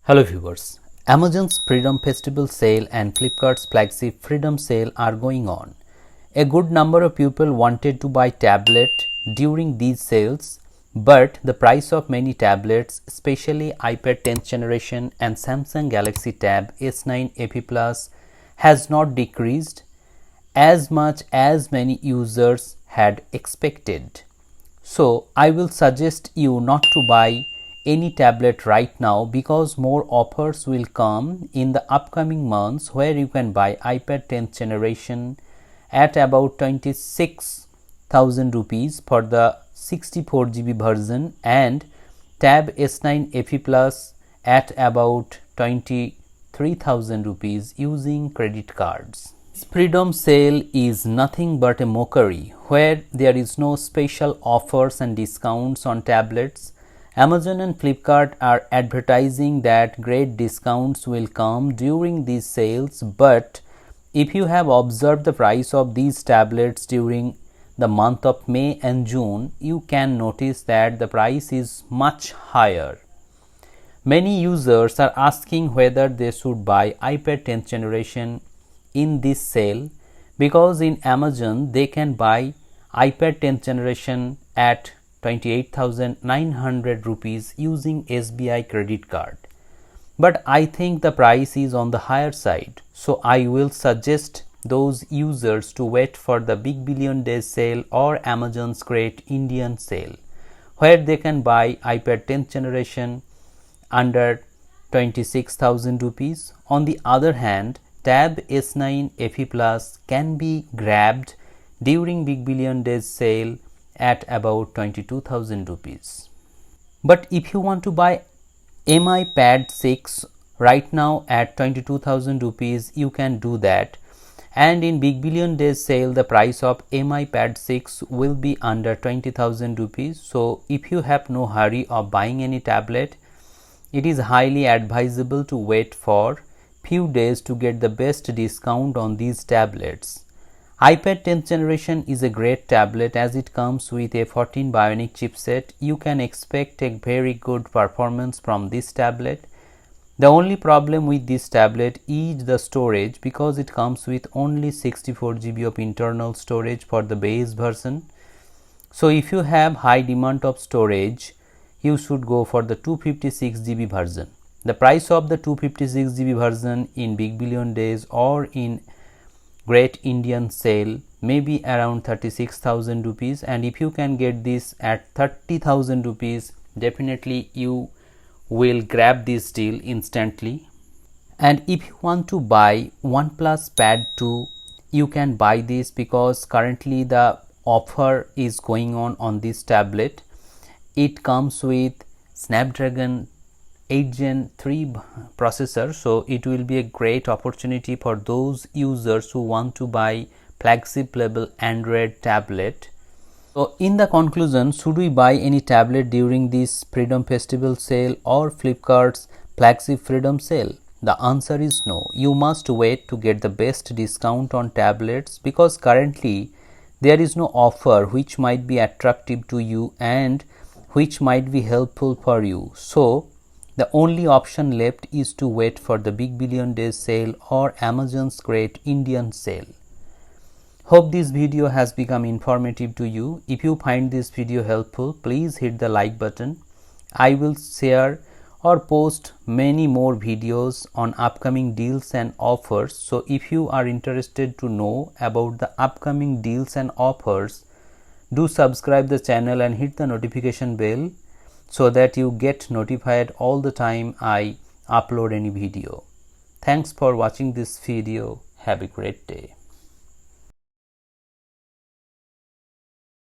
Hello viewers, Amazon's Freedom Festival sale and Flipkart's flagship Freedom sale are going on. A good number of people wanted to buy tablet during these sales, but the price of many tablets, especially iPad 10th generation and Samsung Galaxy Tab S9 FE Plus, has not decreased as much as many users had expected. So I will suggest you not to buy any tablet right now because more offers will come in the upcoming months where you can buy iPad 10th generation at about 26,000 rupees for the 64GB version and Tab S9 FE Plus at about 23,000 rupees using credit cards. Freedom sale is nothing but a mockery where there is no special offers and discounts on tablets. Amazon and Flipkart are advertising that great discounts will come during these sales, but if you have observed the price of these tablets during the month of May and June, you can notice that the price is much higher. Many users are asking whether they should buy iPad 10th generation in this sale because in Amazon they can buy iPad 10th generation at 28,900 rupees using SBI credit card. But I think the price is on the higher side, so I will suggest those users to wait for the Big Billion Days sale or Amazon's Great Indian sale where they can buy iPad 10th generation under 26,000 rupees. On the other hand, Tab S9 FE Plus can be grabbed during Big Billion Days sale at about 22,000 rupees. But if you want to buy MI Pad 6 right now at 22,000 rupees, you can do that. And in Big Billion Days sale, the price of MI Pad 6 will be under 20,000 rupees. So if you have no hurry of buying any tablet, it is highly advisable to wait for few days to get the best discount on these tablets. iPad 10th generation is a great tablet as it comes with a 14 Bionic chipset. You can expect a very good performance from this tablet. The only problem with this tablet is the storage because it comes with only 64GB of internal storage for the base version. So if you have high demand of storage, you should go for the 256GB version. The price of the 256GB version in Big Billion Days or in Great Indian sale may be around 36,000 rupees, and if you can get this at 30,000 rupees, definitely you will grab this deal instantly. And if you want to buy Oneplus Pad 2, you can buy this because currently the offer is going on this tablet. It comes with Snapdragon 8 Gen 3 processor, so it will be a great opportunity for those users who want to buy flagship level Android tablet. So in the conclusion, should we buy any tablet during this Freedom Festival sale or Flipkart's flagship Freedom sale? The answer is no. You must wait to get the best discount on tablets because currently there is no offer which might be attractive to you and which might be helpful for you. So the only option left is to wait for the Big Billion Days sale or Amazon's Great Indian sale. Hope this video has become informative to you. If you find this video helpful, please hit the like button. I will share or post many more videos on upcoming deals and offers. So if you are interested to know about the upcoming deals and offers, do subscribe the channel and hit the notification bell so that you get notified all the time I upload any video. Thanks for watching this video. Have a great day.